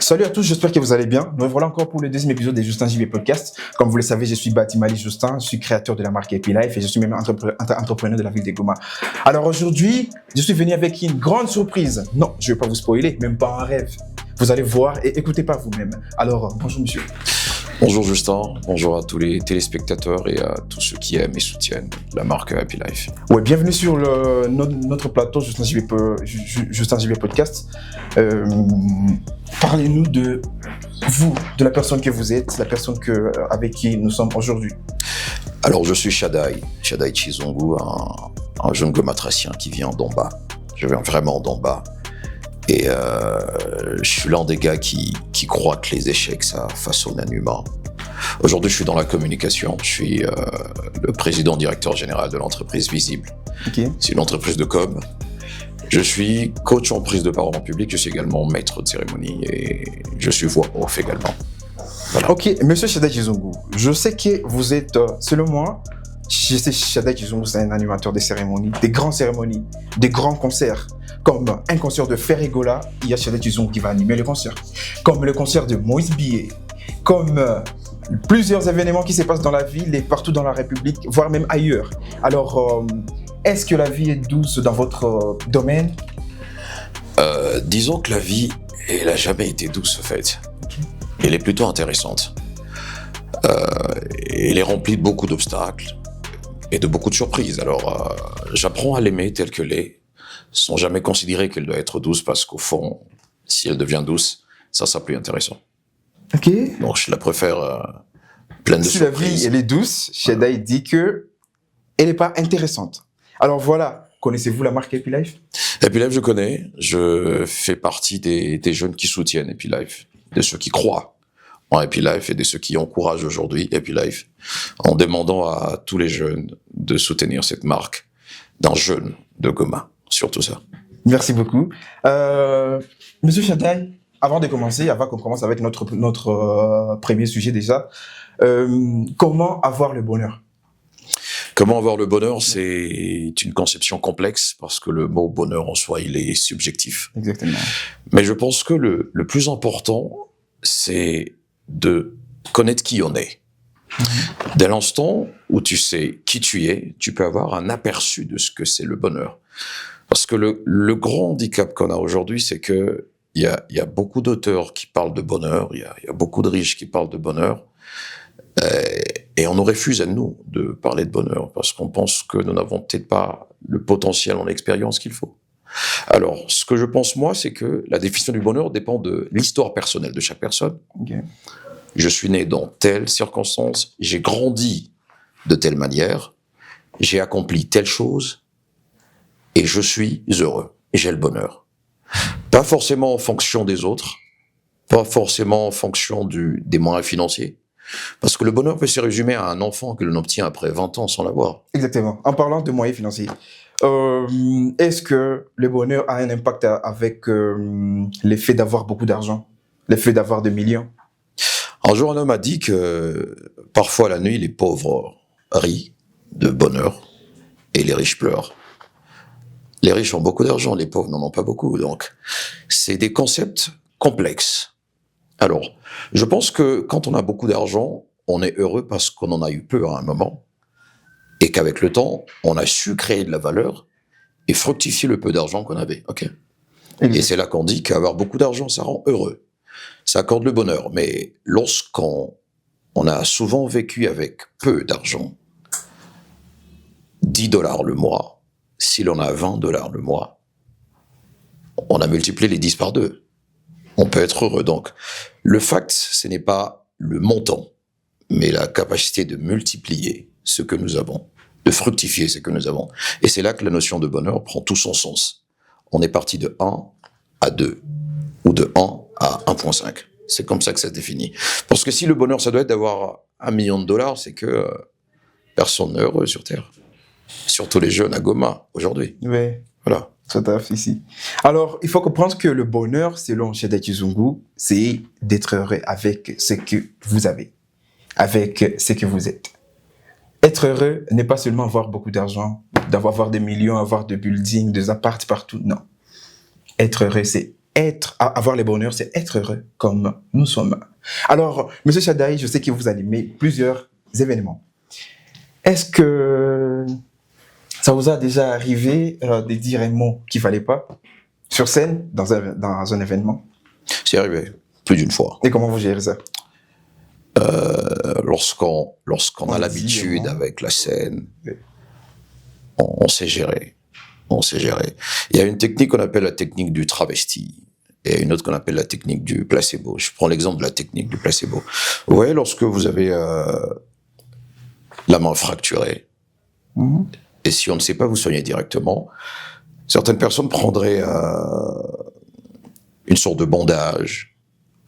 Salut à tous, j'espère que vous allez bien. Nous voilà encore pour le deuxième épisode des Justin JV Podcast. Comme vous le savez, je suis Batimali Justin, je suis créateur de la marque Happy Life et je suis même entrepreneur de la ville de Goma. Alors aujourd'hui, je suis venu avec une grande surprise. Non, je ne vais pas vous spoiler, même pas un rêve. Vous allez voir et écoutez par vous-même. Alors, bonjour monsieur. Bonjour Justin, bonjour à tous les téléspectateurs et à tous ceux qui aiment et soutiennent la marque Happy Life. Ouais, bienvenue sur notre plateau Justin JV Podcast. Parlez-nous de vous, de la personne que vous êtes, la personne avec qui nous sommes aujourd'hui. Alors je suis Shadai Chizungu, un jeune gomatracien qui vient d'en bas. Je viens vraiment d'en bas. Et je suis l'un des gars qui croient que les échecs, ça façonne un humain. Aujourd'hui, je suis dans la communication. Je suis le président-directeur général de l'entreprise Visible. Okay. C'est une entreprise de com. Je suis coach en prise de parole en public. Je suis également maître de cérémonie et je suis voix off également. Voilà. Ok, monsieur Shadai Chizungu, je sais que vous êtes, selon moi, je sais que Shadai Chizungu, c'est un animateur des cérémonies, des grandes cérémonies, des grands concerts. Comme un concert de Ferregola, il y a Shadai Chizungu qui va animer le concert. Comme le concert de Moïse Billet. Comme plusieurs événements qui se passent dans la ville et partout dans la République, voire même ailleurs. Alors, est-ce que la vie est douce dans votre domaine? Disons que la vie, elle n'a jamais été douce, en fait. Elle est plutôt intéressante. Elle est remplie de beaucoup d'obstacles et de beaucoup de surprises. Alors, j'apprends à l'aimer telle qu'elle est, sans jamais considérer qu'elle doit être douce, parce qu'au fond, si elle devient douce, ça sera plus intéressant. Ok. Donc je la préfère pleine de surprises. Si la vie elle est douce, Shadai dit que elle n'est pas intéressante. Alors voilà, connaissez-vous la marque Happy Life? Happy Life, je connais. Je fais partie des jeunes qui soutiennent Happy Life, de ceux qui croient en Happy Life et de ceux qui encouragent aujourd'hui Happy Life, en demandant à tous les jeunes de soutenir cette marque d'un jeune de Goma. Surtout ça. Merci beaucoup. Monsieur Shadai, avant qu'on commence avec notre premier sujet déjà, comment avoir le bonheur? Comment avoir le bonheur, c'est une conception complexe parce que le mot bonheur en soi, il est subjectif. Exactement. Mais je pense que le plus important, c'est de connaître qui on est. Dès l'instant où tu sais qui tu es, tu peux avoir un aperçu de ce que c'est le bonheur. Parce que le grand handicap qu'on a aujourd'hui, c'est que il y a beaucoup d'auteurs qui parlent de bonheur, il y a beaucoup de riches qui parlent de bonheur, et on nous refuse à nous de parler de bonheur parce qu'on pense que nous n'avons peut-être pas le potentiel en expérience qu'il faut. Alors, ce que je pense moi, c'est que la définition du bonheur dépend de l'histoire personnelle de chaque personne. Okay. Je suis né dans telle circonstance, j'ai grandi de telle manière, j'ai accompli telle chose. Et je suis heureux, et j'ai le bonheur. Pas forcément en fonction des autres, pas forcément en fonction des moyens financiers, parce que le bonheur peut se résumer à un enfant que l'on obtient après 20 ans sans l'avoir. Exactement. En parlant de moyens financiers, est-ce que le bonheur a un impact avec l'effet d'avoir beaucoup d'argent, l'effet d'avoir des millions? Un jour, un homme a dit que parfois la nuit, les pauvres rient de bonheur et les riches pleurent. Les riches ont beaucoup d'argent, les pauvres n'en ont pas beaucoup. Donc, c'est des concepts complexes. Alors, je pense que quand on a beaucoup d'argent, on est heureux parce qu'on en a eu peu à un moment, et qu'avec le temps, on a su créer de la valeur et fructifier le peu d'argent qu'on avait. Okay. Et c'est là qu'on dit qu'avoir beaucoup d'argent, ça rend heureux. Ça accorde le bonheur. Mais lorsqu'on a souvent vécu avec peu d'argent, $10 le mois, si l'on a $20 le mois, on a multiplié les 10 par 2. On peut être heureux. Donc, le fact, ce n'est pas le montant, mais la capacité de multiplier ce que nous avons, de fructifier ce que nous avons. Et c'est là que la notion de bonheur prend tout son sens. On est parti de 1 à 2, ou de 1 à 1,5. C'est comme ça que ça se définit. Parce que si le bonheur, ça doit être d'avoir $1 million, c'est que personne n'est heureux sur Terre. Surtout les jeunes à Goma, aujourd'hui. Oui. Voilà. Tout à fait, ici. Alors, il faut comprendre que le bonheur, selon Shadai Chizungu, c'est d'être heureux avec ce que vous avez, avec ce que vous êtes. Être heureux n'est pas seulement avoir beaucoup d'argent, d'avoir des millions, avoir des buildings, des apparts partout, non. Être heureux, c'est avoir les bonheurs, c'est être heureux comme nous sommes. Alors, Monsieur Chadaï, je sais que vous animez plusieurs événements. Est-ce que ça vous a déjà arrivé de dire un mot qu'il fallait pas sur scène dans un événement? C'est arrivé plus d'une fois. Et comment vous gérez ça? Lorsqu'on a l'habitude avec la scène, on sait gérer. On sait gérer. Il y a une technique qu'on appelle la technique du travesti et une autre qu'on appelle la technique du placebo. Je prends l'exemple de la technique du placebo. Vous voyez, lorsque vous avez la main fracturée, et si on ne sait pas vous soigner directement, certaines personnes prendraient une sorte de bandage,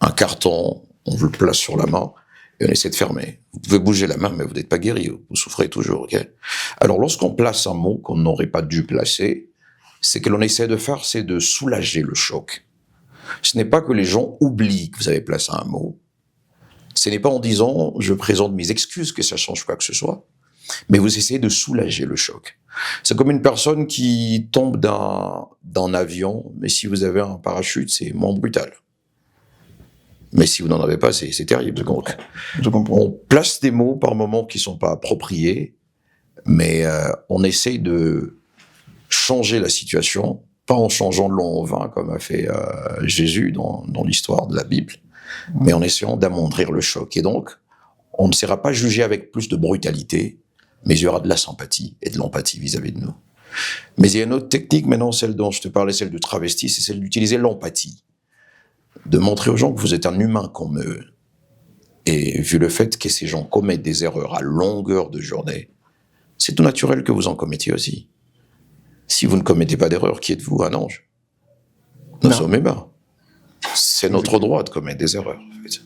un carton, on vous le place sur la main, et on essaie de fermer. Vous pouvez bouger la main, mais vous n'êtes pas guéri, vous souffrez toujours, ok? Alors, lorsqu'on place un mot qu'on n'aurait pas dû placer, c'est que l'on essaie de faire, c'est de soulager le choc. Ce n'est pas que les gens oublient que vous avez placé un mot. Ce n'est pas en disant, je présente mes excuses que ça change quoi que ce soit, mais vous essayez de soulager le choc. C'est comme une personne qui tombe d'un avion, mais si vous avez un parachute, c'est moins brutal. Mais si vous n'en avez pas, c'est terrible. Donc, je comprends. On place des mots par moments qui sont pas appropriés, mais on essaye de changer la situation, pas en changeant de l'eau en vin comme a fait Jésus dans l'histoire de la Bible, mais en essayant d'amoindrir le choc. Et donc, on ne sera pas jugé avec plus de brutalité, mais il y aura de la sympathie et de l'empathie vis-à-vis de nous. Mais il y a une autre technique maintenant, celle dont je te parlais, celle du travesti, c'est celle d'utiliser l'empathie. De montrer aux gens que vous êtes un humain comme eux. Et vu le fait que ces gens commettent des erreurs à longueur de journée, c'est tout naturel que vous en commettiez aussi. Si vous ne commettez pas d'erreur, qui êtes-vous, un ange? Nous sommes humains. C'est notre droit de commettre des erreurs. En fait.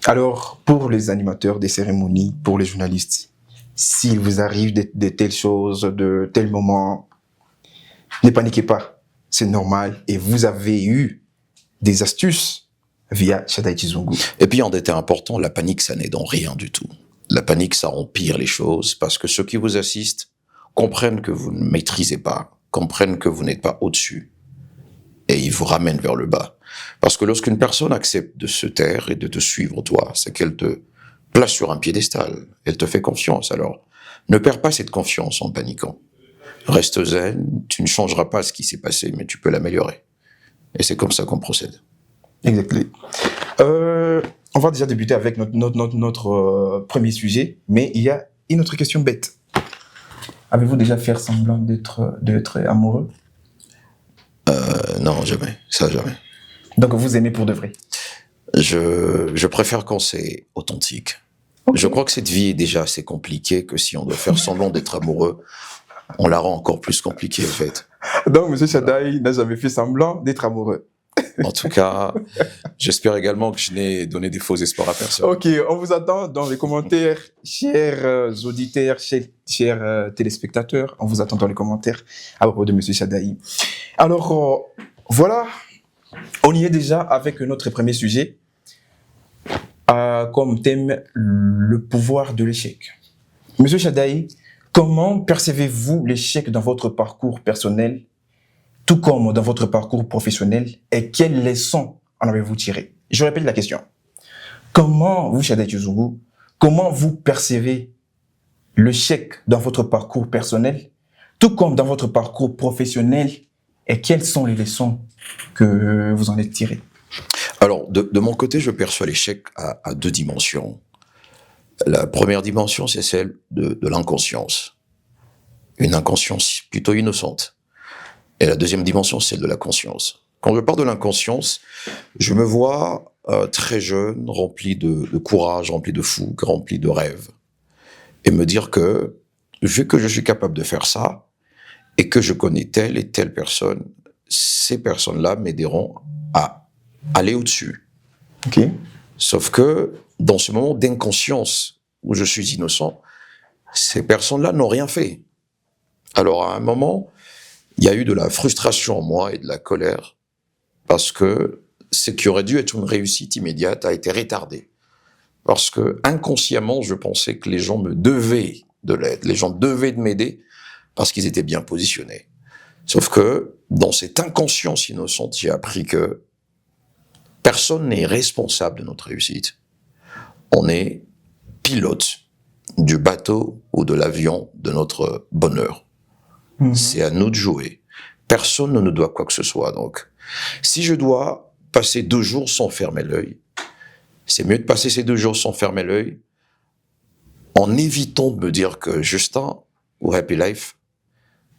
Alors, pour les animateurs des cérémonies, pour les journalistes, s'il vous arrive de telles choses, de tels moments, ne paniquez pas. C'est normal. Et vous avez eu des astuces via Chadaï Chizungu. Et puis, en détail important, la panique, ça n'aide en rien du tout. La panique, ça empire les choses parce que ceux qui vous assistent comprennent que vous ne maîtrisez pas, comprennent que vous n'êtes pas au-dessus et ils vous ramènent vers le bas. Parce que lorsqu'une personne accepte de se taire et de te suivre, toi, c'est qu'elle te place sur un piédestal. Elle te fait confiance. Alors, ne perds pas cette confiance en paniquant. Reste zen, tu ne changeras pas ce qui s'est passé, mais tu peux l'améliorer. Et c'est comme ça qu'on procède. Exactement. On va déjà débuter avec notre premier sujet, mais il y a une autre question bête. Avez-vous déjà fait semblant d'être amoureux? Non, jamais. Ça, jamais. Donc vous aimez pour de vrai? Je préfère quand c'est authentique. Okay. Je crois que cette vie est déjà assez compliquée que si on doit faire semblant d'être amoureux, on la rend encore plus compliquée, en fait. Donc, M. Chadaï n'a jamais fait semblant d'être amoureux. En tout cas, j'espère également que je n'ai donné des faux espoirs à personne. Ok, on vous attend dans les commentaires, chers auditeurs, chers téléspectateurs. On vous attend dans les commentaires à propos de M. Chadaï. Alors, voilà, on y est déjà avec notre premier sujet, comme thème, le pouvoir de l'échec. M. Chadaï, comment percevez-vous l'échec dans votre parcours personnel, tout comme dans votre parcours professionnel, et quelles leçons en avez-vous tiré? Je répète la question. Comment, vous, Chadaï Chizungu, comment vous percevez l'échec dans votre parcours personnel, tout comme dans votre parcours professionnel, et quelles sont les leçons que vous en avez tirées? Alors, de mon côté, je perçois l'échec à deux dimensions. La première dimension, c'est celle de l'inconscience. Une inconscience plutôt innocente. Et la deuxième dimension, c'est celle de la conscience. Quand je parle de l'inconscience, je me vois très jeune, rempli de courage, rempli de fougue, rempli de rêves. Et me dire que, vu que je suis capable de faire ça, et que je connais telle et telle personne, ces personnes-là m'aideront à aller au-dessus. Okay. Sauf que, dans ce moment d'inconscience où je suis innocent, ces personnes-là n'ont rien fait. Alors, à un moment, il y a eu de la frustration en moi et de la colère, parce que ce qui aurait dû être une réussite immédiate a été retardé. Parce que, inconsciemment, je pensais que les gens me devaient de l'aide, les gens devaient de m'aider, parce qu'ils étaient bien positionnés. Sauf que, dans cette inconscience innocente, j'ai appris que personne n'est responsable de notre réussite. On est pilote du bateau ou de l'avion de notre bonheur. C'est à nous de jouer. Personne ne nous doit quoi que ce soit. Donc, si je dois passer 2 jours sans fermer l'œil, c'est mieux de passer ces 2 jours sans fermer l'œil en évitant de me dire que Justin ou Happy Life,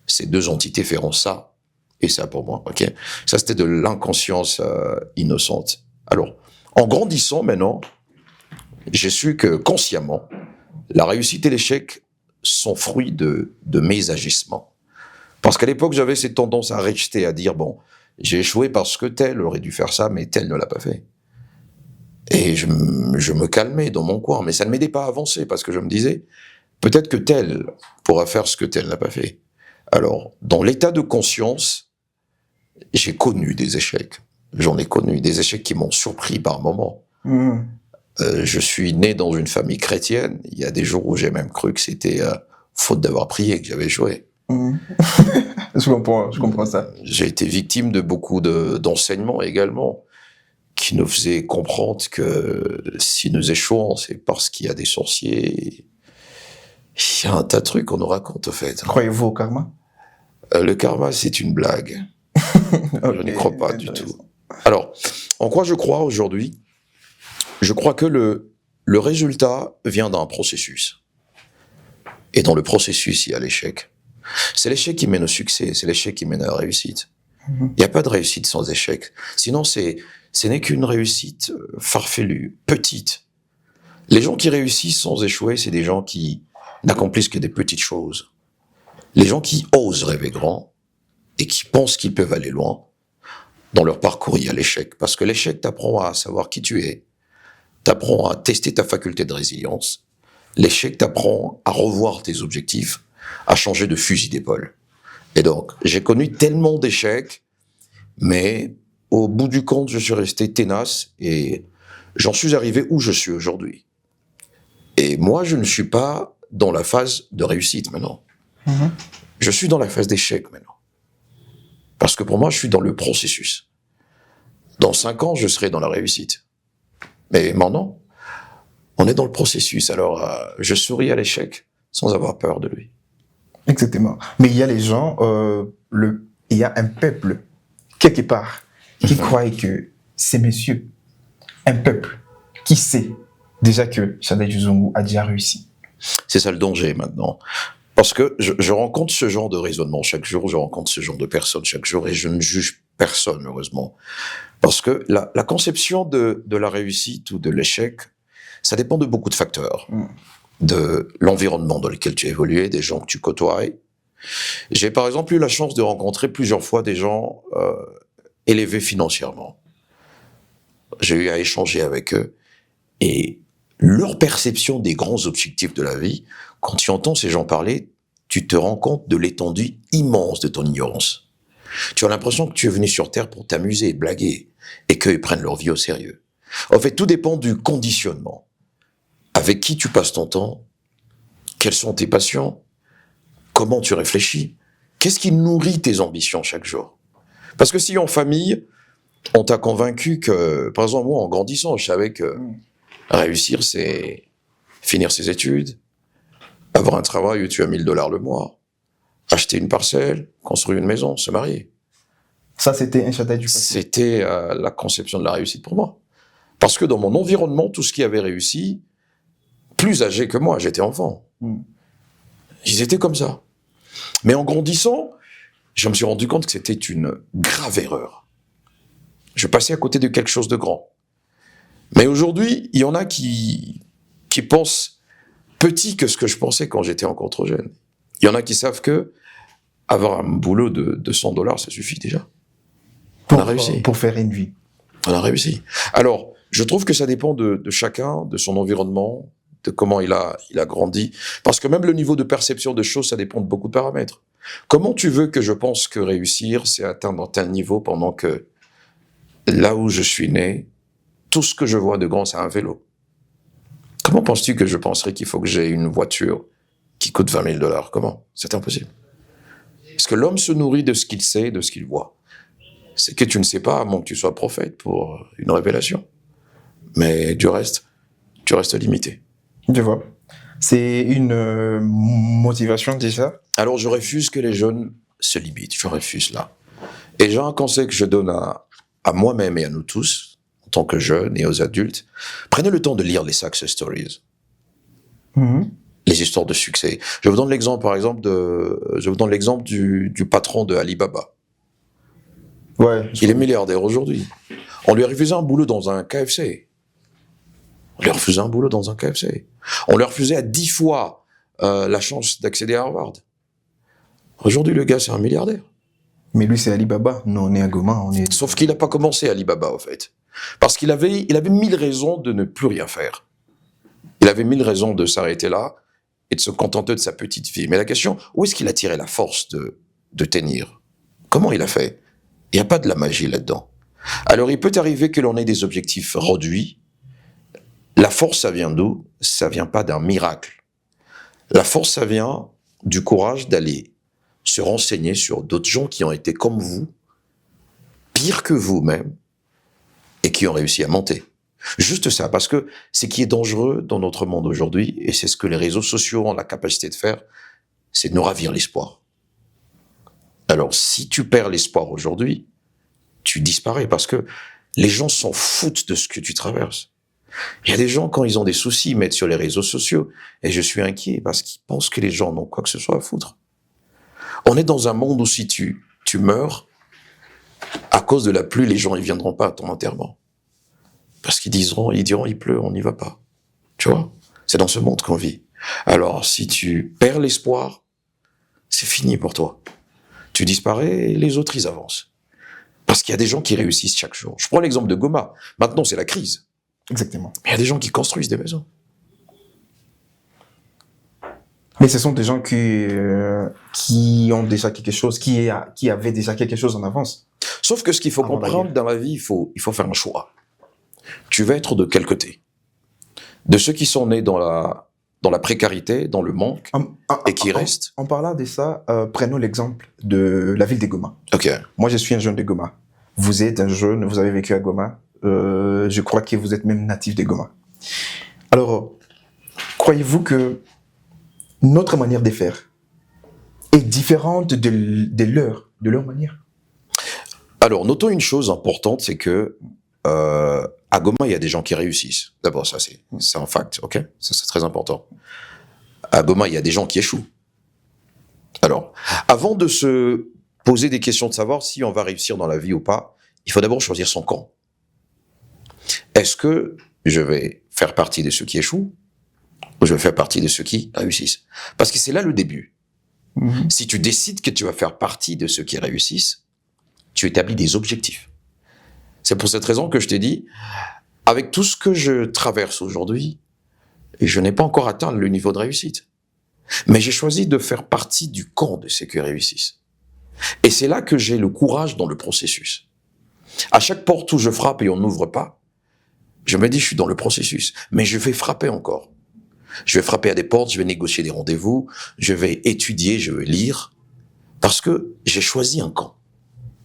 ces 2 entités feront ça et ça pour moi. Ok, ça c'était de l'inconscience innocente. Alors, en grandissant maintenant, j'ai su que consciemment, la réussite et l'échec sont fruits de mes agissements. Parce qu'à l'époque, j'avais cette tendance à rejeter, à dire, bon, j'ai échoué parce que tel aurait dû faire ça, mais tel ne l'a pas fait. Et je me calmais dans mon coin, mais ça ne m'aidait pas à avancer, parce que je me disais, peut-être que tel pourra faire ce que tel n'a pas fait. Alors, dans l'état de conscience, j'ai connu des échecs. J'en ai connu des échecs qui m'ont surpris par moments. Je suis né dans une famille chrétienne. Il y a des jours où j'ai même cru que c'était faute d'avoir prié que j'avais échoué. Je comprends ça. J'ai été victime de beaucoup d'enseignements également qui nous faisaient comprendre que si nous échouons, c'est parce qu'il y a des sorciers. Il y a un tas de trucs qu'on nous raconte, au fait. Croyez-vous au karma? Le karma, c'est une blague. Je n'y crois pas du tout. Alors, en quoi je crois aujourd'hui? Je crois que le résultat vient d'un processus. Et dans le processus, il y a l'échec. C'est l'échec qui mène au succès, c'est l'échec qui mène à la réussite. Il n'y a pas de réussite sans échec. Sinon, ce n'est qu'une réussite farfelue, petite. Les gens qui réussissent sans échouer, c'est des gens qui n'accomplissent que des petites choses. Les gens qui osent rêver grand et qui pensent qu'ils peuvent aller loin, dans leur parcours, il y a l'échec. Parce que l'échec t'apprend à savoir qui tu es, t'apprend à tester ta faculté de résilience. L'échec t'apprend à revoir tes objectifs, à changer de fusil d'épaule. Et donc, j'ai connu tellement d'échecs, mais au bout du compte, je suis resté tenace et j'en suis arrivé où je suis aujourd'hui. Et moi, je ne suis pas dans la phase de réussite maintenant. Je suis dans la phase d'échec maintenant. Parce que pour moi, je suis dans le processus. Dans 5 ans, je serai dans la réussite. Mais maintenant, on est dans le processus. Alors, je souris à l'échec sans avoir peur de lui. Exactement. Mais il y a les gens, il y a un peuple, quelque part, qui croit que ces messieurs, un peuple qui sait déjà que Shaddai Duzungu a déjà réussi. C'est ça le danger maintenant. Parce que je rencontre ce genre de raisonnement chaque jour, je rencontre ce genre de personnes chaque jour et je ne juge personne, heureusement. Parce que la conception de la réussite ou de l'échec, ça dépend de beaucoup de facteurs. De l'environnement dans lequel tu as évolué, des gens que tu côtoies. J'ai par exemple eu la chance de rencontrer plusieurs fois des gens élevés financièrement. J'ai eu à échanger avec eux et leur perception des grands objectifs de la vie, quand tu entends ces gens parler, tu te rends compte de l'étendue immense de ton ignorance. Tu as l'impression que tu es venu sur Terre pour t'amuser, blaguer, et qu'ils prennent leur vie au sérieux. En fait, tout dépend du conditionnement. Avec qui tu passes ton temps? Quelles sont tes passions? Comment tu réfléchis? Qu'est-ce qui nourrit tes ambitions chaque jour? Parce que si en famille, on t'a convaincu que, par exemple, moi, en grandissant, je savais que réussir, c'est finir ses études, avoir un travail où tu as $1000 le mois, acheter une parcelle, construire une maison, se marier. Ça, c'était un Shaddai du passé. C'était la conception de la réussite pour moi. Parce que dans mon environnement, tout ce qui avait réussi, plus âgé que moi, j'étais enfant. Ils étaient comme ça. Mais en grandissant, je me suis rendu compte que c'était une grave erreur. Je passais à côté de quelque chose de grand. Mais aujourd'hui, il y en a qui pensent petit que ce que je pensais quand j'étais encore trop jeune. Il y en a qui savent que avoir un boulot de $100, ça suffit déjà. On a réussi. Pour faire une vie. On a réussi. Alors, je trouve que ça dépend de chacun, de son environnement, de comment il a grandi. Parce que même le niveau de perception de choses, ça dépend de beaucoup de paramètres. Comment tu veux que je pense que réussir, c'est atteindre un tel niveau pendant que là où je suis né, tout ce que je vois de grand, c'est un vélo. Comment penses-tu que je penserais qu'il faut que j'ai une voiture qui coûte $20 000? Comment? C'est impossible. Parce que l'homme se nourrit de ce qu'il sait, de ce qu'il voit. c'est que tu ne sais pas, à moins que tu sois prophète pour une révélation. Mais du reste, tu restes limité. Je vois. C'est une motivation déjà. Alors, je refuse que les jeunes se limitent. Je refuse là. Et j'ai un conseil que je donne à moi-même et à nous tous, en tant que jeunes et aux adultes. Prenez le temps de lire les success stories. Les histoires de succès. Je vous donne l'exemple, par exemple, du patron de Alibaba. Ouais. Il est milliardaire aujourd'hui. On lui a refusé un boulot dans un KFC. On lui a refusé un boulot dans un KFC. On lui a refusé à 10 fois la chance d'accéder à Harvard. Aujourd'hui, le gars, c'est un milliardaire. Mais lui, c'est Alibaba. Nous, on est à Goma. Sauf qu'il n'a pas commencé Alibaba, en fait. Parce qu'il avait 1000 raisons de ne plus rien faire. Il avait 1000 raisons de s'arrêter là et de se contenter de sa petite vie. Mais la question, où est-ce qu'il a tiré la force de tenir? Comment il a fait? Il n'y a pas de la magie là-dedans. Alors, il peut arriver que l'on ait des objectifs réduits. La force, ça vient d'où? Ça vient pas d'un miracle. La force, ça vient du courage d'aller se renseigner sur d'autres gens qui ont été comme vous, pire que vous-même, et qui ont réussi à monter. Juste ça, parce que ce qui est dangereux dans notre monde aujourd'hui, et c'est ce que les réseaux sociaux ont la capacité de faire, c'est de nous ravir l'espoir. Alors, si tu perds l'espoir aujourd'hui, tu disparais, parce que les gens s'en foutent de ce que tu traverses. Il y a des gens, quand ils ont des soucis, ils mettent sur les réseaux sociaux, et je suis inquiet, parce qu'ils pensent que les gens n'ont quoi que ce soit à foutre. On est dans un monde où si tu meurs, à cause de la pluie, les gens, ils viendront pas à ton enterrement. Parce qu'ils diront, il pleut, on n'y va pas. Tu vois? C'est dans ce monde qu'on vit. Alors, si tu perds l'espoir, c'est fini pour toi. Tu disparais et les autres, ils avancent. Parce qu'il y a des gens qui réussissent chaque jour. Je prends l'exemple de Goma. Maintenant, c'est la crise. Exactement. Mais il y a des gens qui construisent des maisons. Mais ce sont des gens qui ont déjà quelque chose, qui avaient déjà quelque chose en avance. Sauf que ce qu'il faut Avant la comprendre guerre. dans la vie, il faut faire un choix. Tu vas être de quel côté? De ceux qui sont nés dans la précarité, dans le manque, et qui restent? En parlant de ça, prenons l'exemple de la ville de Goma. Ok. Moi, je suis un jeune de Goma. Vous êtes un jeune, vous avez vécu à Goma. Je crois que vous êtes même natif de Goma. Alors, croyez-vous que notre manière de faire est différente de leur manière? Alors, notons une chose importante, c'est que à Goma, il y a des gens qui réussissent. D'abord, ça, c'est un fact, ok? Ça, c'est très important. À Goma, il y a des gens qui échouent. Alors, avant de se poser des questions de savoir si on va réussir dans la vie ou pas, il faut d'abord choisir son camp. Est-ce que je vais faire partie de ceux qui échouent ou je vais faire partie de ceux qui réussissent? Parce que c'est là le début. Si tu décides que tu vas faire partie de ceux qui réussissent, tu établis des objectifs. C'est pour cette raison que je t'ai dit, avec tout ce que je traverse aujourd'hui, je n'ai pas encore atteint le niveau de réussite. Mais j'ai choisi de faire partie du camp de ceux qui réussissent. Et c'est là que j'ai le courage dans le processus. À chaque porte où je frappe et on n'ouvre pas, je me dis, je suis dans le processus, mais je vais frapper encore. Je vais frapper à des portes, je vais négocier des rendez-vous, je vais étudier, je vais lire, parce que j'ai choisi un camp,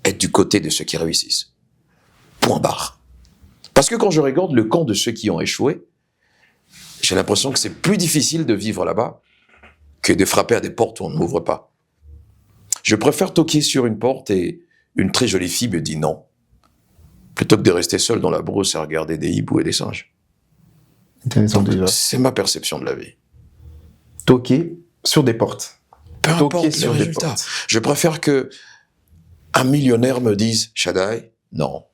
être du côté de ceux qui réussissent. Point barre. Parce que quand je regarde le camp de ceux qui ont échoué, j'ai l'impression que c'est plus difficile de vivre là-bas que de frapper à des portes où on n'ouvre pas. Je préfère toquer sur une porte et une très jolie fille me dit non, plutôt que de rester seul dans la brousse à regarder des hiboux et des singes. Intéressant déjà. C'est ma perception de la vie. Toquer sur des portes. Peu importe Toquer le sur des résultat. portes. Je préfère que un millionnaire me dise « Shaddai, non »,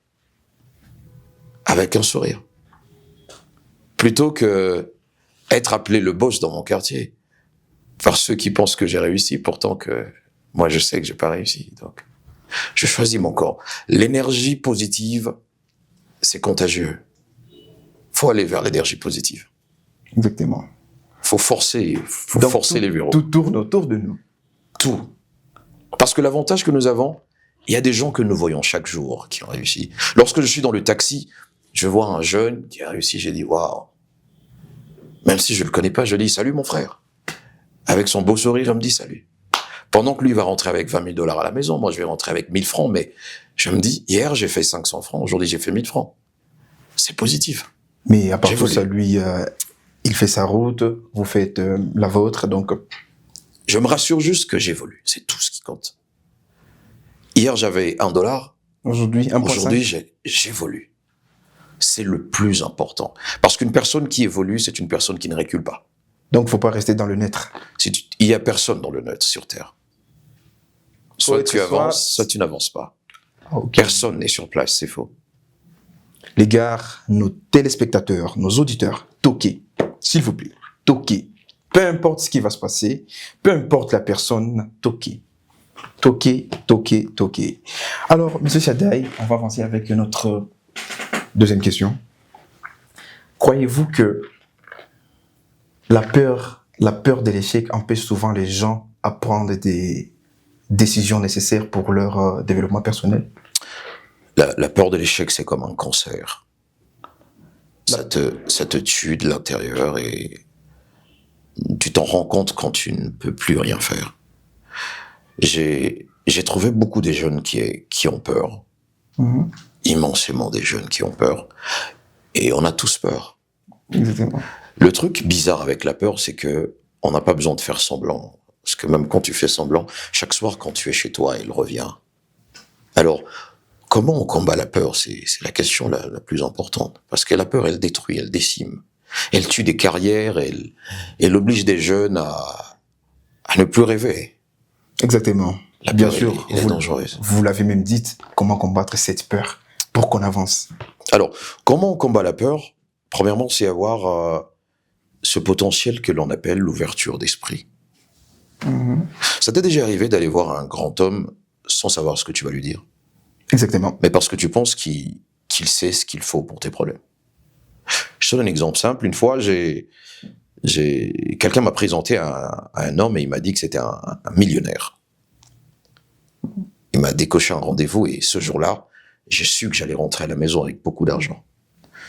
avec un sourire. Plutôt que être appelé le boss dans mon quartier par ceux qui pensent que j'ai réussi, pourtant que moi je sais que j'ai pas réussi. Donc, je choisis mon corps. L'énergie positive, c'est contagieux. Faut aller vers l'énergie positive. Exactement. Faut forcer Donc, les verrous. Tout tourne autour de nous. Tout. Parce que l'avantage que nous avons, il y a des gens que nous voyons chaque jour qui ont réussi. Lorsque je suis dans le taxi, je vois un jeune qui a réussi, j'ai dit waouh. Même si je le connais pas, je dis salut mon frère. Avec son beau sourire, il me dit salut. Pendant que lui va rentrer avec 20 000 $ à la maison, moi je vais rentrer avec 1000 francs, mais je me dis, hier j'ai fait 500 francs, aujourd'hui j'ai fait 1000 francs. C'est positif. Mais à part tout J'évolue. ça, lui, il fait sa route, vous faites la vôtre, donc... Je me rassure juste que j'évolue, c'est tout ce qui compte. Hier j'avais $1, Aujourd'hui, 1,5. aujourd'hui j'évolue. C'est le plus important. Parce qu'une personne qui évolue, c'est une personne qui ne recule pas. Donc, faut pas rester dans le neutre. Il y a personne dans le neutre sur Terre. Soit tu avances, soit tu n'avances pas. Ok. Personne n'est sur place, c'est faux. Les gars, nos téléspectateurs, nos auditeurs, toquez, s'il vous plaît, toquez. Peu importe ce qui va se passer, peu importe la personne, toquez. Toquez, toquez, toquez. Alors, Monsieur Shadai, on va avancer avec notre deuxième question. Croyez-vous que la peur de l'échec empêche souvent les gens à prendre des décisions nécessaires pour leur développement personnel? La peur de l'échec, c'est comme un cancer. Ça te tue de l'intérieur et tu t'en rends compte quand tu ne peux plus rien faire. J'ai trouvé beaucoup des jeunes qui ont peur. Mhm. Immensément des jeunes qui ont peur. Et on a tous peur. Exactement. Le truc bizarre avec la peur, c'est que on n'a pas besoin de faire semblant. Parce que même quand tu fais semblant, chaque soir quand tu es chez toi, elle revient. Alors, comment on combat la peur? C'est la question la plus importante. Parce que la peur, elle détruit, elle décime. Elle tue des carrières, elle oblige des jeunes à ne plus rêver. Exactement. La Bien peur, sûr, elle est dangereuse. vous l'avez même dit, comment combattre cette peur pour qu'on avance. Alors, comment on combat la peur? Premièrement, c'est avoir ce potentiel que l'on appelle l'ouverture d'esprit. Ça t'est déjà arrivé d'aller voir un grand homme sans savoir ce que tu vas lui dire, Exactement. mais parce que tu penses qu'il sait ce qu'il faut pour tes problèmes. Je te donne un exemple simple. Une fois, quelqu'un m'a présenté à un homme et il m'a dit que c'était un millionnaire. Il m'a décoché un rendez-vous et ce jour-là, j'ai su que j'allais rentrer à la maison avec beaucoup d'argent.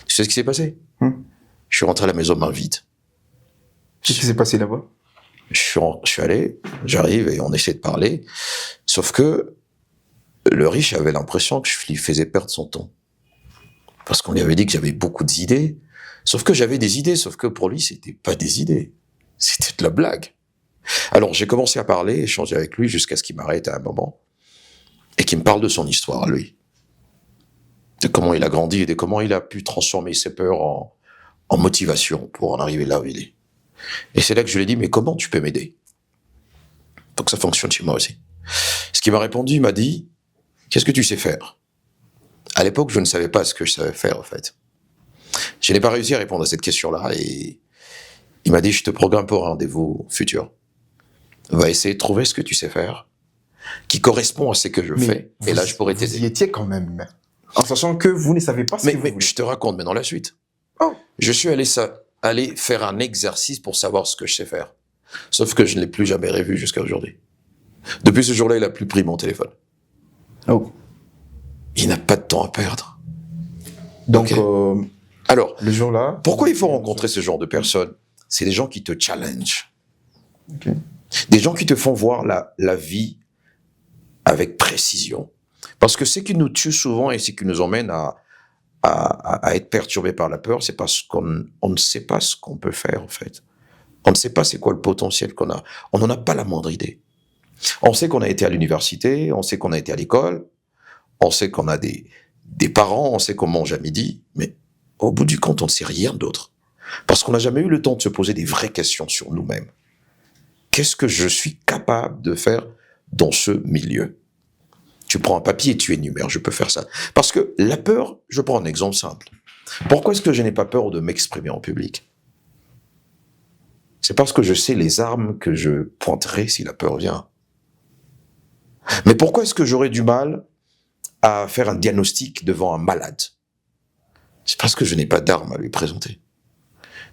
Tu sais ce qui s'est passé? Je suis rentré à la main main vide. Qu'est-ce qui s'est passé là-bas? Je suis allé, j'arrive et on essaie de parler. Sauf que le riche avait l'impression que je lui faisais perdre son temps. Parce qu'on lui avait dit que j'avais beaucoup d'idées. Sauf que j'avais des idées, sauf que pour lui, c'était pas des idées. C'était de la blague. Alors j'ai commencé à parler, échanger avec lui jusqu'à ce qu'il m'arrête à un moment et qu'il me parle de son histoire à lui. De comment il a grandi et de comment il a pu transformer ses peurs en motivation pour en arriver là où il est. Et c'est là que je lui ai dit, mais comment tu peux m'aider? Faut que ça fonctionne chez moi aussi. Ce qu'il m'a répondu, il m'a dit, qu'est-ce que tu sais faire? À l'époque, je ne savais pas ce que je savais faire, en fait. Je n'ai pas réussi à répondre à cette question-là et il m'a dit, je te programme pour un rendez-vous futur. Va essayer de trouver ce que tu sais faire, qui correspond à ce que je fais. Et là, je pourrais t'aider. Vous y étiez quand même, en sachant que vous ne savez pas ce que vous Mais voulez. je te raconte maintenant la suite. Oh. Je suis allé faire un exercice pour savoir ce que je sais faire. Sauf que je ne l'ai plus jamais revu jusqu'à aujourd'hui. Depuis ce jour-là, il n'a plus pris mon téléphone. Oh. Il n'a pas de temps à perdre. Donc, Ok. Alors, le jour-là... pourquoi il faut rencontrer ce genre de personnes? C'est des gens qui te challenge. Ok. Des gens qui te font voir la vie avec précision. Parce que ce qui nous tue souvent et ce qui nous emmène à être perturbés par la peur, c'est parce qu'on ne sait pas ce qu'on peut faire, en fait. On ne sait pas c'est quoi le potentiel qu'on a. On n'en a pas la moindre idée. On sait qu'on a été à l'université, on sait qu'on a été à l'école, on sait qu'on a des parents, on sait qu'on mange à midi, mais au bout du compte, on ne sait rien d'autre. Parce qu'on n'a jamais eu le temps de se poser des vraies questions sur nous-mêmes. Qu'est-ce que je suis capable de faire dans ce milieu? Tu prends un papier et tu énumères, je peux faire ça. Parce que la peur, je prends un exemple simple. Pourquoi est-ce que je n'ai pas peur de m'exprimer en public? C'est parce que je sais les armes que je pointerai si la peur vient. Mais pourquoi est-ce que j'aurais du mal à faire un diagnostic devant un malade? C'est parce que je n'ai pas d'armes à lui présenter.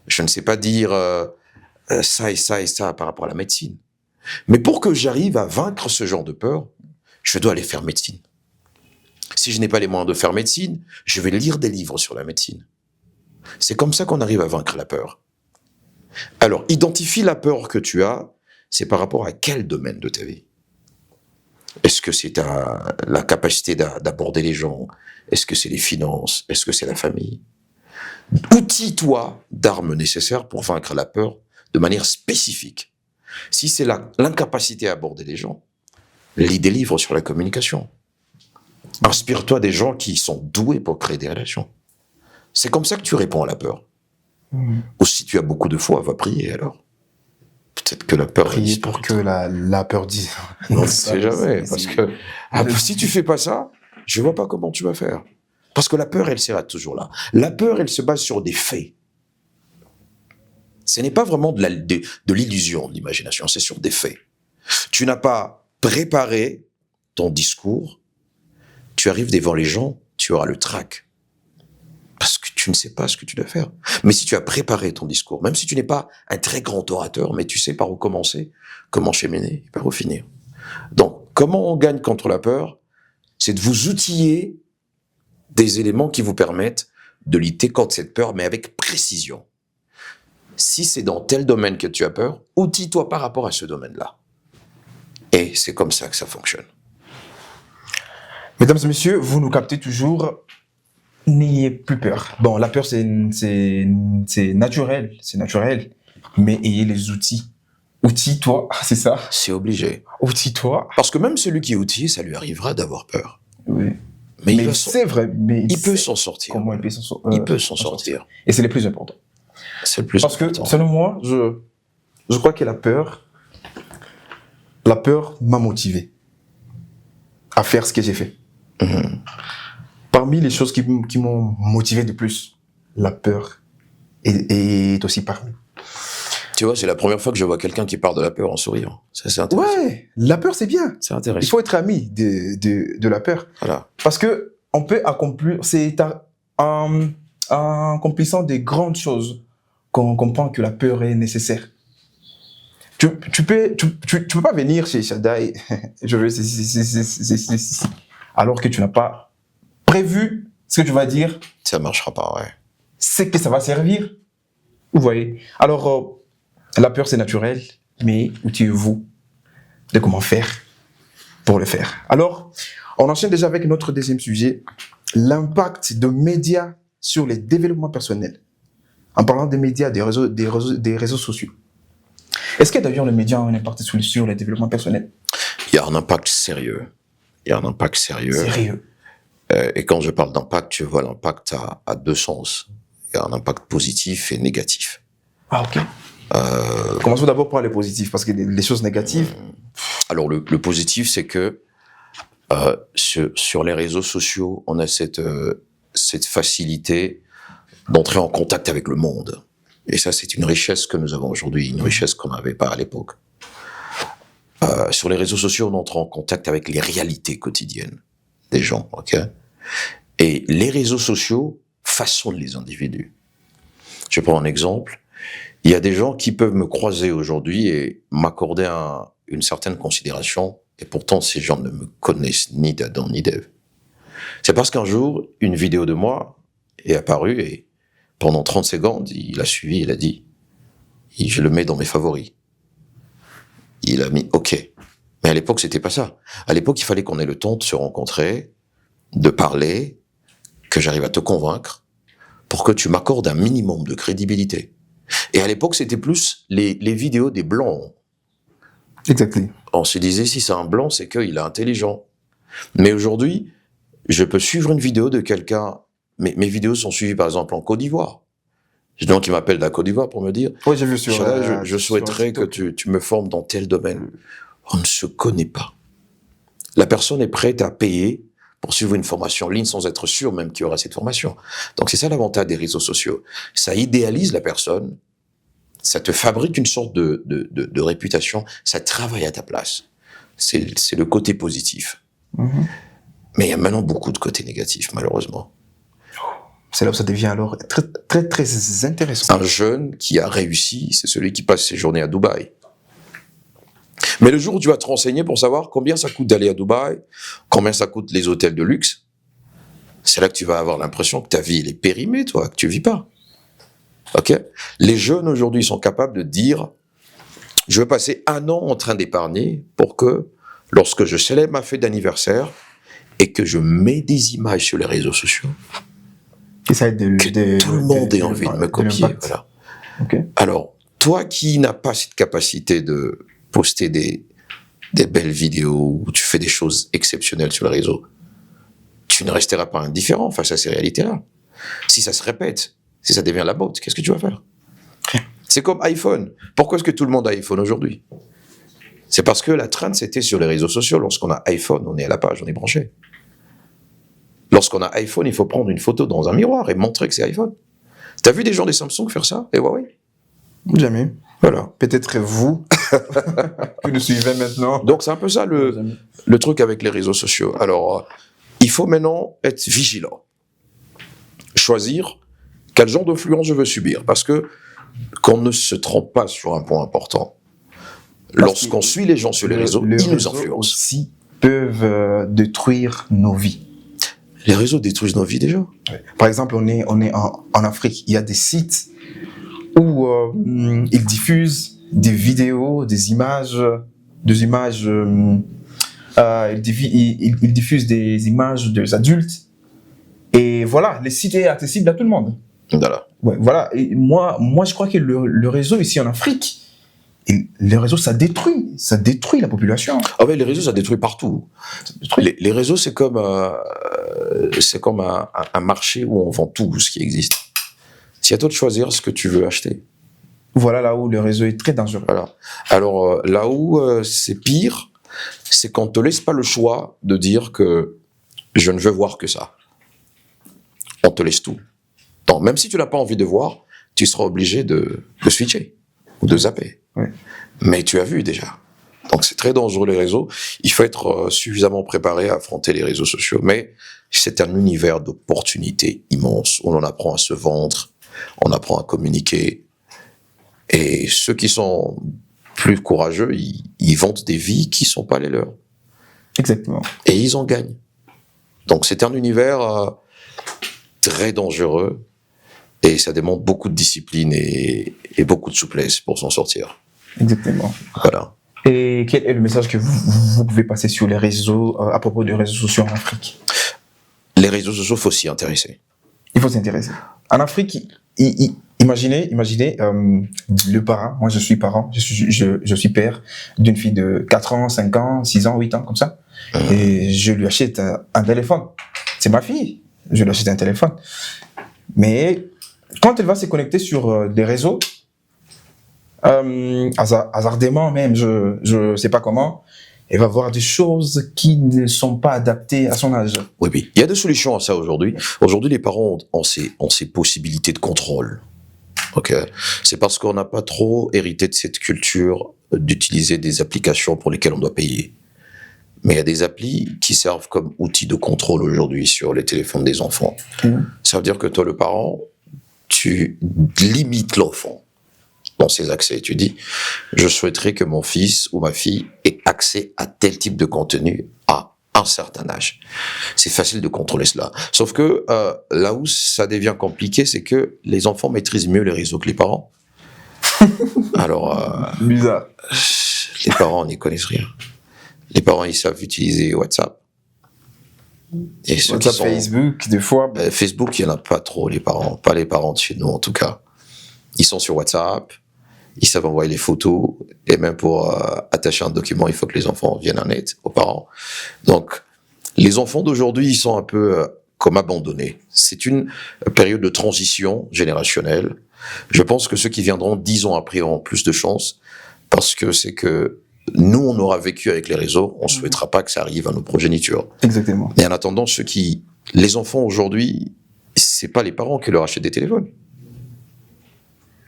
Je ne sais pas dire ça et ça et ça par rapport à la médecine. Mais pour que j'arrive à vaincre ce genre de peur, je dois aller faire médecine. Si je n'ai pas les moyens de faire médecine, je vais lire des livres sur la médecine. C'est comme ça qu'on arrive à vaincre la peur. Alors, identifie la peur que tu as, c'est par rapport à quel domaine de ta vie? Est-ce que c'est la capacité d'aborder les gens? Est-ce que c'est les finances? Est-ce que c'est la famille? Outille-toi d'armes nécessaires pour vaincre la peur de manière spécifique. Si c'est l'incapacité à aborder les gens, lis des livres sur la communication. Inspire-toi des gens qui sont doués pour créer des relations. C'est comme ça que tu réponds à la peur. Ou si tu as beaucoup de foi, va prier alors. Peut-être que la peur... Prier pour que la peur dise. On ne sait jamais. Parce que si tu fais pas ça, je vois pas comment tu vas faire. Parce que la peur, elle sera toujours là. La peur, elle se base sur des faits. Ce n'est pas vraiment de l'illusion, de l'imagination, c'est sur des faits. Tu n'as pas préparé ton discours, tu arrives devant les gens, tu auras le trac. Parce que tu ne sais pas ce que tu dois faire. Mais si tu as préparé ton discours, même si tu n'es pas un très grand orateur, mais tu sais par où commencer, comment cheminer et par où finir. Donc, comment on gagne contre la peur? C'est de vous outiller des éléments qui vous permettent de lutter contre cette peur, mais avec précision. Si c'est dans tel domaine que tu as peur, outille-toi par rapport à ce domaine-là. Et c'est comme ça que ça fonctionne. Mesdames et messieurs, vous nous captez toujours. N'ayez plus peur. Bon, la peur, c'est naturel, mais ayez les outils. Outille-toi, c'est ça? C'est obligé. Outille-toi. Parce que même celui qui est outillé, ça lui arrivera d'avoir peur. Oui. Mais c'est vrai, mais il peut s'en sortir. Comment il peut s'en sortir. Et c'est le plus important. C'est le plus Parce important. que, selon moi, je crois que la peur m'a motivé à faire ce que j'ai fait. Parmi les choses qui m'ont motivé de plus, la peur est aussi parmi. Tu vois, c'est la première fois que je vois quelqu'un qui parle de la peur en souriant. Ça, c'est intéressant. Ouais, la peur, c'est bien. C'est intéressant. Il faut être ami de la peur. Voilà. Parce que on peut accomplir, c'est en accomplissant des grandes choses qu'on comprend que la peur est nécessaire. Tu peux pas venir chez Shaddai, je veux alors que tu n'as pas prévu ce que tu vas dire. Ça marchera pas, ouais. C'est que ça va servir. Vous voyez. Alors, la peur, c'est naturel, mais outillez-vous de comment faire pour le faire. Alors, on enchaîne déjà avec notre deuxième sujet, l'impact des médias sur les développements personnels. En parlant des médias, des réseaux sociaux. Est-ce que d'ailleurs les médias ont un impact sur les développements personnels? Il y a un impact sérieux. Sérieux. Et quand je parle d'impact, je vois l'impact à deux sens. Il y a un impact positif et négatif. Ah, ok. Commençons d'abord par les positifs, parce que les choses négatives... Alors, le positif, c'est que sur les réseaux sociaux, on a cette facilité d'entrer en contact avec le monde. Et ça, c'est une richesse que nous avons aujourd'hui, une richesse qu'on n'avait pas à l'époque. Sur les réseaux sociaux, on entre en contact avec les réalités quotidiennes des gens, ok? Et les réseaux sociaux façonnent les individus. Je prends un exemple. Il y a des gens qui peuvent me croiser aujourd'hui et m'accorder une certaine considération, et pourtant ces gens ne me connaissent ni d'Adam ni d'Ève. C'est parce qu'un jour, une vidéo de moi est apparue et pendant 30 secondes, il a suivi, il a dit, je le mets dans mes favoris. Il a mis OK. Mais à l'époque, c'était pas ça. À l'époque, il fallait qu'on ait le temps de se rencontrer, de parler, que j'arrive à te convaincre, pour que tu m'accordes un minimum de crédibilité. Et à l'époque, c'était plus les vidéos des blancs. Exactement. On se disait, si c'est un blanc, c'est qu'il est intelligent. Mais aujourd'hui, je peux suivre une vidéo de quelqu'un. Mes vidéos sont suivies, par exemple, en Côte d'Ivoire. J'ai des gens qui m'appellent de la Côte d'Ivoire pour me dire, oui, j'ai vu je souhaiterais que tu me formes dans tel domaine. On ne se connaît pas. La personne est prête à payer pour suivre une formation en ligne sans être sûr même qu'il y aura cette formation. Donc c'est ça l'avantage des réseaux sociaux. Ça idéalise la personne, ça te fabrique une sorte de réputation, ça travaille à ta place. C'est le côté positif. Mais il y a maintenant beaucoup de côtés négatifs, malheureusement. C'est là où ça devient alors très, très, très intéressant. Un jeune qui a réussi, c'est celui qui passe ses journées à Dubaï. Mais le jour où tu vas te renseigner pour savoir combien ça coûte d'aller à Dubaï, combien ça coûte les hôtels de luxe, c'est là que tu vas avoir l'impression que ta vie elle est périmée, toi, que tu vis pas. Ok ? Les jeunes aujourd'hui sont capables de dire, je veux passer 1 an en train d'épargner pour que lorsque je célèbre ma fête d'anniversaire et que je mets des images sur les réseaux sociaux, Et ça aide tout le monde ait envie de me copier. Voilà. Okay. Alors, toi qui n'as pas cette capacité de poster des belles vidéos où tu fais des choses exceptionnelles sur le réseau, tu ne resteras pas indifférent face à ces réalités-là. Si ça se répète, si ça devient la mode, qu'est-ce que tu vas faire? C'est comme iPhone. Pourquoi est-ce que tout le monde a iPhone aujourd'hui? C'est parce que la trend, c'était sur les réseaux sociaux. Lorsqu'on a iPhone, on est à la page, on est branché. Lorsqu'on a iPhone, il faut prendre une photo dans un miroir et montrer que c'est iPhone. T'as vu des gens des Samsung faire ça? Et Huawei? Jamais. Voilà. Peut-être vous, qui nous suivez maintenant. Donc c'est un peu ça le truc avec les réseaux sociaux. Alors, il faut maintenant être vigilant. Choisir quel genre d'influence je veux subir. Parce que qu'on ne se trompe pas sur un point important. Lorsqu'on suit les gens sur les réseaux, ils nous influencent. Aussi peuvent détruire nos vies. Les réseaux détruisent nos vies déjà. Par exemple, on est en Afrique. Il y a des sites où ils diffusent des vidéos, des images. Ils diffusent des images des adultes. Et voilà, le site est accessible à tout le monde. Voilà. Ouais, voilà. Et moi, je crois que le réseau ici en Afrique, le réseau, ça détruit la population. Ah ouais, les réseaux, ça détruit partout. Les réseaux, c'est comme un marché où on vend tout ce qui existe. C'est à toi de choisir ce que tu veux acheter. Voilà là où le réseau est très dangereux. Voilà. Alors là où c'est pire, c'est qu'on ne te laisse pas le choix de dire que je ne veux voir que ça. On te laisse tout. Donc, même si tu n'as pas envie de voir, tu seras obligé de switcher ou de zapper. Oui. Mais tu as vu déjà. Donc c'est très dangereux les réseaux. Il faut être suffisamment préparé à affronter les réseaux sociaux. Mais c'est un univers d'opportunités immenses. On en apprend à se vendre, on apprend à communiquer. Et ceux qui sont plus courageux, ils vendent des vies qui ne sont pas les leurs. Exactement. Et ils en gagnent. Donc c'est un univers très dangereux. Et ça demande beaucoup de discipline et beaucoup de souplesse pour s'en sortir. Exactement. Voilà. Et quel est le message que vous pouvez passer sur les réseaux, à propos des réseaux sociaux en Afrique? Les réseaux sociaux, il faut s'y intéresser. Il faut s'intéresser. En Afrique, imaginez le parent. Moi, je suis parent. Je suis père d'une fille de 4 ans, 5 ans, 6 ans, 8 ans, comme ça. Et je lui achète un téléphone. C'est ma fille. Je lui achète un téléphone. Mais quand elle va se connecter sur des réseaux, hasardément même, je sais pas comment, elle va voir des choses qui ne sont pas adaptées à son âge. Oui, oui. Il y a des solutions à ça aujourd'hui. Aujourd'hui, les parents ont ces possibilités de contrôle. Ok. C'est parce qu'on n'a pas trop hérité de cette culture d'utiliser des applications pour lesquelles on doit payer. Mais il y a des applis qui servent comme outil de contrôle aujourd'hui sur les téléphones des enfants. Ça veut dire que toi, le parent, tu limites l'enfant dans ses accès. Tu dis, je souhaiterais que mon fils ou ma fille ait accès à tel type de contenu à un certain âge. C'est facile de contrôler cela. Sauf que là où ça devient compliqué, c'est que les enfants maîtrisent mieux les réseaux que les parents. Alors, bizarre. Les parents n'y connaissent rien. Les parents, ils savent utiliser WhatsApp. Et WhatsApp, Facebook, des fois. Facebook, il n'y en a pas trop, les parents. Pas les parents de chez nous, en tout cas. Ils sont sur WhatsApp. Ils savent envoyer les photos. Et même pour attacher un document, il faut que les enfants viennent en aide aux parents. Donc, les enfants d'aujourd'hui, ils sont un peu comme abandonnés. C'est une période de transition générationnelle. Je pense que ceux qui viendront 10 ans après auront plus de chance. Parce que c'est que nous, on aura vécu avec les réseaux, on ne souhaitera pas que ça arrive à nos progénitures. Exactement. Et en attendant, les enfants aujourd'hui, c'est pas les parents qui leur achètent des téléphones.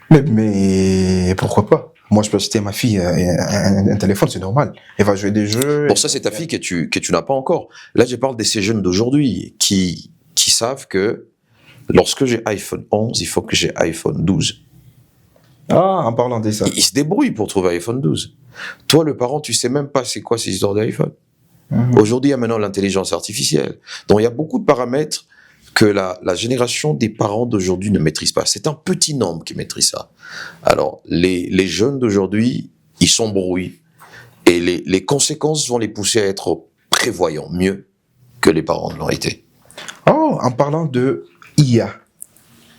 Mais pourquoi pas? Moi, je peux acheter à ma fille un téléphone, c'est normal. Elle va jouer des jeux. Bon, ça, c'est ta fille que tu n'as pas encore. Là, je parle de ces jeunes d'aujourd'hui qui savent que lorsque j'ai iPhone 11, il faut que j'ai iPhone 12. Ah, en parlant de ça. Ils se débrouillent pour trouver iPhone 12. Toi, le parent, tu sais même pas c'est quoi ces histoires d'iPhone. Aujourd'hui, il y a maintenant l'intelligence artificielle. Donc, il y a beaucoup de paramètres que la génération des parents d'aujourd'hui ne maîtrise pas. C'est un petit nombre qui maîtrise ça. Alors, les jeunes d'aujourd'hui, ils s'embrouillent Et les conséquences vont les pousser à être prévoyants, mieux que les parents ne l'ont été. Oh, en parlant de IA,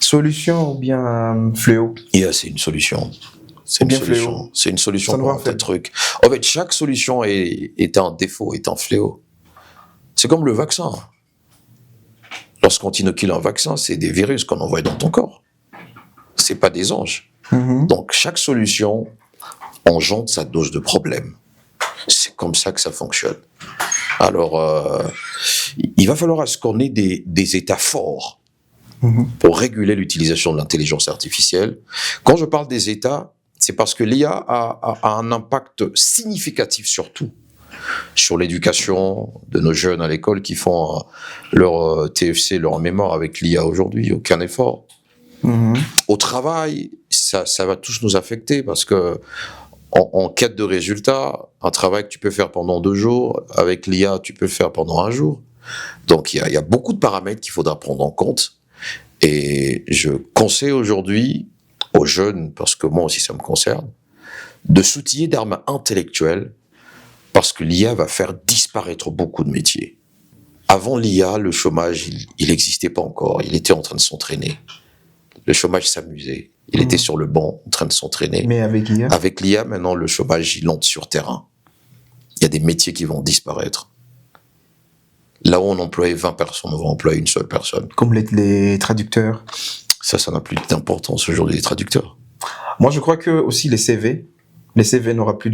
solution ou bien fléau? IA, c'est une solution. C'est une solution. Fléau. C'est une solution Ça nous pour rend un tas de faible. trucs. En fait, chaque solution est un défaut, est un fléau. C'est comme le vaccin. Lorsqu'on t'inocule un vaccin, c'est des virus qu'on envoie dans ton corps. C'est pas des anges. Donc, chaque solution engendre sa dose de problème. C'est comme ça que ça fonctionne. Alors, il va falloir à ce qu'on ait des États forts pour réguler l'utilisation de l'intelligence artificielle. Quand je parle des États, c'est parce que l'IA a un impact significatif sur tout. Sur l'éducation de nos jeunes à l'école qui font leur TFC, leur mémoire avec l'IA aujourd'hui, aucun effort. Au travail, ça va tous nous affecter parce que en quête de résultats, un travail que tu peux faire pendant 2 jours, avec l'IA, tu peux le faire pendant 1 jour. Donc, il y a beaucoup de paramètres qu'il faudra prendre en compte. Et je conseille aujourd'hui aux jeunes, parce que moi aussi ça me concerne, de s'outiller d'armes intellectuelles parce que l'IA va faire disparaître beaucoup de métiers. Avant l'IA, le chômage, il n'existait pas encore. Il était en train de s'entraîner. Le chômage s'amusait. Il était sur le banc, en train de s'entraîner. Mais avec l'IA? Avec l'IA, maintenant, le chômage, il monte sur terrain. Il y a des métiers qui vont disparaître. Là où on employait 20 personnes, on va employer une seule personne. Comme les traducteurs. Ça n'a plus d'importance aujourd'hui, les traducteurs. Moi, je crois que aussi les CV n'aura plus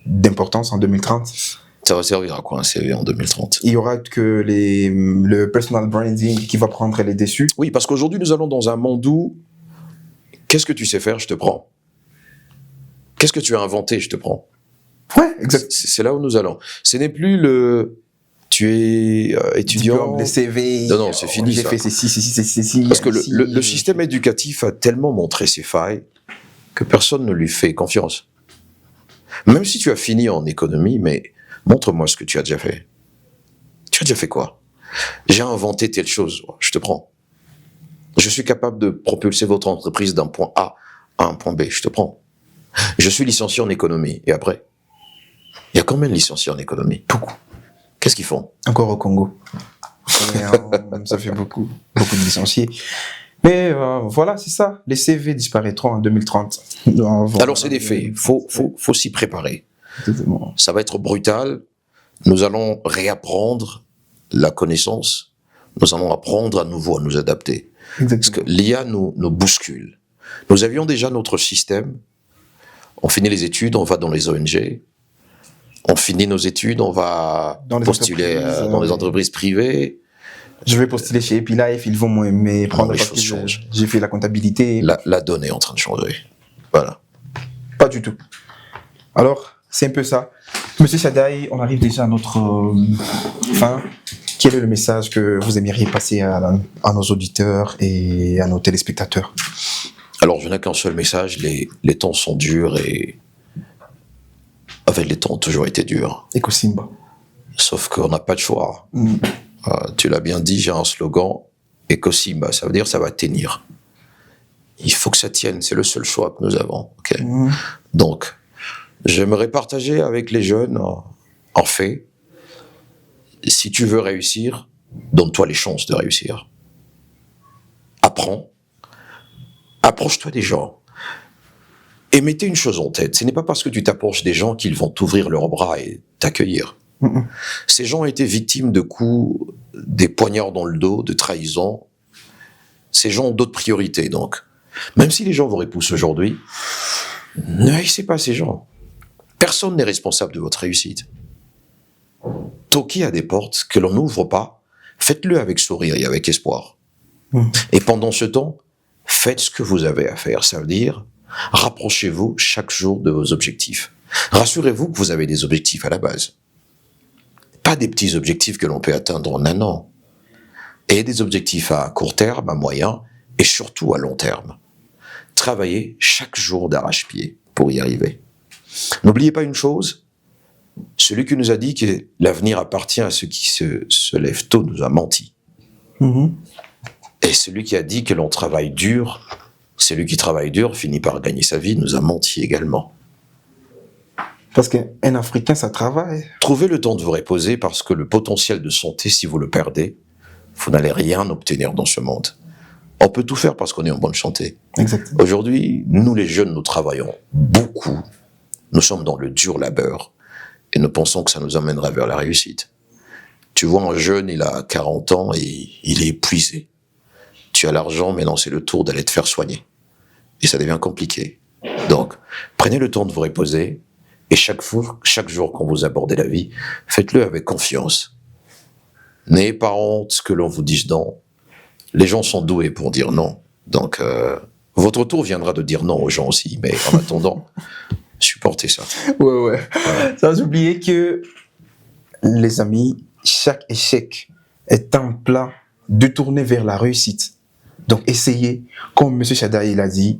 d'importance en 2030. Ça va servir à quoi un CV en 2030? Il y aura que le personal branding qui va prendre les dessus. Oui, parce qu'aujourd'hui, nous allons dans un monde où qu'est-ce que tu sais faire, je te prends. Qu'est-ce que tu as inventé, je te prends. Ouais, exact. C'est là où nous allons. Ce n'est plus tu es étudiant. Diplôme, les CV. Non, c'est fini. J'ai ça. fait ceci. Parce que le système éducatif a tellement montré ses failles que personne ne lui fait confiance. Même si tu as fini en économie, mais montre-moi ce que tu as déjà fait. Tu as déjà fait quoi? J'ai inventé telle chose, je te prends. Je suis capable de propulser votre entreprise d'un point A à un point B, je te prends. Je suis licencié en économie, et après? Il y a combien de licenciés en économie? Beaucoup. Qu'est-ce qu'ils font? Encore au Congo. Ça fait beaucoup de licenciés. Mais voilà, c'est ça. Les CV disparaîtront en 2030. Alors c'est des faits. Faut s'y préparer. Exactement. Ça va être brutal. Nous allons réapprendre la connaissance. Nous allons apprendre à nouveau à nous adapter. Exactement. Parce que l'IA nous bouscule. Nous avions déjà notre système. On finit les études, on va dans les ONG. On finit nos études, on va postuler dans les entreprises privées. Je vais postuler chez Epilife, ils vont m'aimer prendre les parce choses que changent. j'ai fait la comptabilité. La donne est en train de changer. Voilà. Pas du tout. Alors, c'est un peu ça. Monsieur Chadaï, on arrive déjà à notre fin. Quel est le message que vous aimeriez passer à nos auditeurs et à nos téléspectateurs? Alors, je n'ai qu'un seul message. Les temps sont durs et... En fait, les temps ont toujours été durs. Ecosimba. Sauf qu'on n'a pas de choix. Tu l'as bien dit, j'ai un slogan, Ecosimba, ça veut dire ça va tenir. Il faut que ça tienne, c'est le seul choix que nous avons. Okay. Donc, j'aimerais partager avec les jeunes, en fait, si tu veux réussir, donne-toi les chances de réussir. Apprends, approche-toi des gens. Et mettez une chose en tête, ce n'est pas parce que tu t'approches des gens qu'ils vont t'ouvrir leurs bras et t'accueillir. Ces gens ont été victimes de coups, des poignards dans le dos, de trahison. Ces gens ont d'autres priorités, donc. Même si les gens vous repoussent aujourd'hui, ne haïssez pas ces gens. Personne n'est responsable de votre réussite. Toquez à des portes que l'on n'ouvre pas, faites-le avec sourire et avec espoir. Et pendant ce temps, faites ce que vous avez à faire. Ça veut dire, rapprochez-vous chaque jour de vos objectifs. Rassurez-vous que vous avez des objectifs à la base. Pas des petits objectifs que l'on peut atteindre en 1 an. Et des objectifs à court terme, à moyen et surtout à long terme. Travaillez chaque jour d'arrache-pied pour y arriver. N'oubliez pas une chose, celui qui nous a dit que l'avenir appartient à ceux qui se lèvent tôt nous a menti. Et celui qui a dit que l'on travaille dur, celui qui travaille dur finit par gagner sa vie, nous a menti également. Parce qu'un Africain, ça travaille. Trouvez le temps de vous reposer parce que le potentiel de santé, si vous le perdez, vous n'allez rien obtenir dans ce monde. On peut tout faire parce qu'on est en bonne santé. Exactement. Aujourd'hui, nous les jeunes, nous travaillons beaucoup. Nous sommes dans le dur labeur et nous pensons que ça nous amènera vers la réussite. Tu vois un jeune, il a 40 ans et il est épuisé. Tu as l'argent, maintenant c'est le tour d'aller te faire soigner. Et ça devient compliqué. Donc, prenez le temps de vous reposer et chaque jour quand vous abordez la vie, faites-le avec confiance. N'ayez pas honte que l'on vous dise non. Les gens sont doués pour dire non. Donc, votre tour viendra de dire non aux gens aussi. Mais en attendant, supportez ça. Ouais. Sans oublier que, les amis, chaque échec est un plat de tourner vers la réussite. Donc, essayez, comme M. Chadaï l'a dit,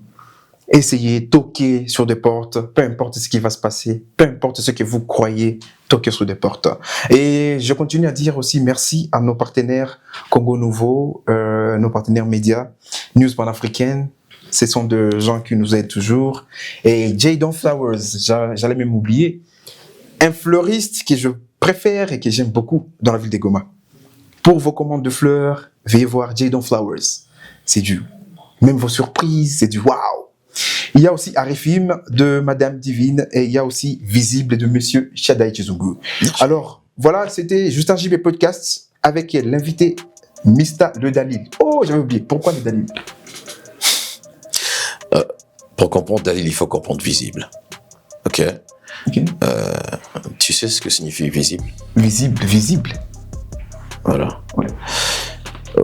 essayez, toquez sur des portes, peu importe ce qui va se passer, peu importe ce que vous croyez, toquez sur des portes. Et je continue à dire aussi merci à nos partenaires Congo Nouveau, nos partenaires médias, News Panafricaine. Ce sont des gens qui nous aident toujours. Et Jadon Flowers, j'allais même oublier, un fleuriste que je préfère et que j'aime beaucoup dans la ville de Goma. Pour vos commandes de fleurs, veuillez voir Jadon Flowers. C'est du... Même vos surprises, c'est du waouh. Il y a aussi Arifim de Madame Divine et il y a aussi Visible de Monsieur Chadaï Chizungu. Alors, voilà, c'était Juste un JB Podcast avec l'invité Mista Le Dalil. Oh, j'avais oublié. Pourquoi Le Dalil? Pour comprendre Dalil, il faut comprendre Visible. Ok. Okay. Tu sais ce que signifie visible? Visible. Voilà. Ouais.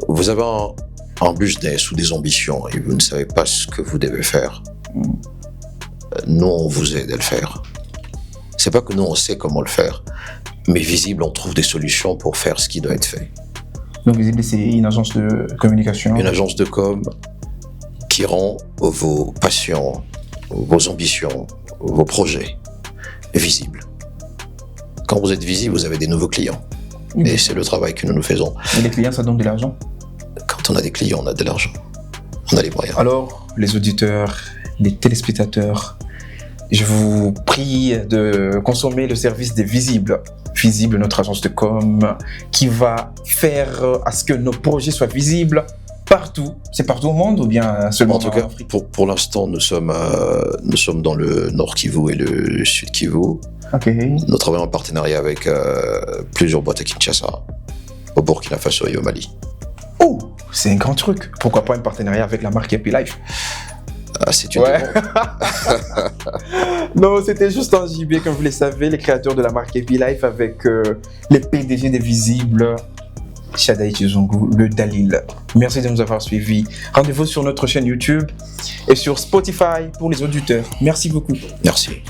Vous avez un business ou des ambitions et vous ne savez pas ce que vous devez faire. Nous, on vous aide à le faire. C'est pas que nous, on sait comment le faire, mais Visible, on trouve des solutions pour faire ce qui doit être fait. Donc Visible, c'est une agence de communication. Une agence de com qui rend vos passions, vos ambitions, vos projets visibles. Quand vous êtes visible, vous avez des nouveaux clients. Et c'est le travail que nous faisons. Et les clients, ça donne de l'argent? Quand on a des clients, on a de l'argent. On a les moyens. Alors, les auditeurs, les téléspectateurs, je vous prie de consommer le service des Visibles. Visible, notre agence de com, qui va faire à ce que nos projets soient visibles partout. C'est partout au monde ou bien seulement en tout cas, pour l'instant, nous sommes dans le Nord Kivu et le Sud Kivu. Okay. Nous travaillons en partenariat avec plusieurs boîtes à Kinshasa, au Burkina Faso et au Mali. Oh, c'est un grand truc. Pourquoi pas un partenariat avec la marque Happy Life? Ah, c'est une Non, c'était juste un JB, comme vous le savez, les créateurs de la marque Happy Life avec les PDG des Visibles, Chadaï Chizungu, le Dalil. Merci de nous avoir suivis. Rendez-vous sur notre chaîne YouTube et sur Spotify pour les auditeurs. Merci beaucoup. Merci.